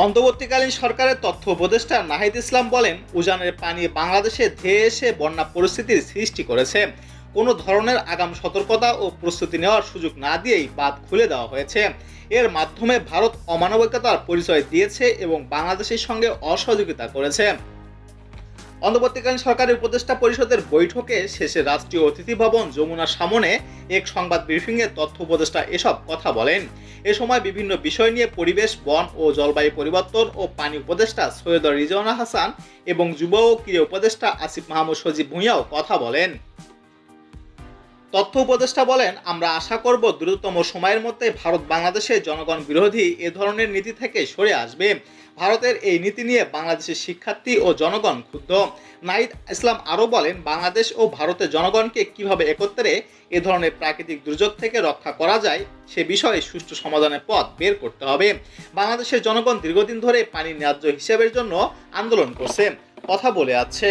অন্তর্বর্তীকালীন সরকারের তথ্য উপদেষ্টা নাহিদ ইসলাম বলেন, উজানের পানি বাংলাদেশে ধেয়ে এসে বন্যা পরিস্থিতির সৃষ্টি করেছে। কোনো ধরনের আগাম সতর্কতা ও প্রস্তুতি নেওয়ার সুযোগ না দিয়েই বাঁধ খুলে দেওয়া হয়েছে। এর মাধ্যমে ভারত অমানবিকতার পরিচয় দিয়েছে এবং বাংলাদেশের সঙ্গে অসহযোগিতা করেছে। অন্তর্বর্তীকালীন সরকারের উপদেষ্টা পরিষদের বৈঠকে শেষে রাষ্ট্রীয় অতিথি ভবন যমুনার সামনে এক সংবাদ ব্রিফিংয়ে তথ্য উপদেষ্টা এসব কথা বলেন। এ সময় বিভিন্ন বিষয় নিয়ে পরিবেশ, বন ও জলবায়ু পরিবর্তন ও পানি উপদেষ্টা সৈয়দ রিজওয়ানা হাসান এবং যুব ও ক্রীড়া উপদেষ্টা আসিফ মাহমুদ সজীব ভূঁইয়াও কথা বলেন। তথ্য উপদেষ্টা বলেন, আমরা আশা করব দ্রুততম সময়ের মধ্যে ভারত বাংলাদেশের জনগণ বিরোধী এ ধরনের নীতি থেকে সরে আসবে। ভারতের এই নীতি নিয়ে বাংলাদেশের শিক্ষার্থী ও জনগণ ক্ষুব্ধ। নাহিদ ইসলাম আরও বলেন, বাংলাদেশ ও ভারতের জনগণকে কিভাবে একত্রে এ ধরনের প্রাকৃতিক দুর্যোগ থেকে রক্ষা করা যায় সে বিষয়ে সুষ্ঠু সমাধানের পথ বের করতে হবে। বাংলাদেশের জনগণ দীর্ঘদিন ধরে পানি ন্যায্য হিসেবের জন্য আন্দোলন করছে, কথা বলে আছে।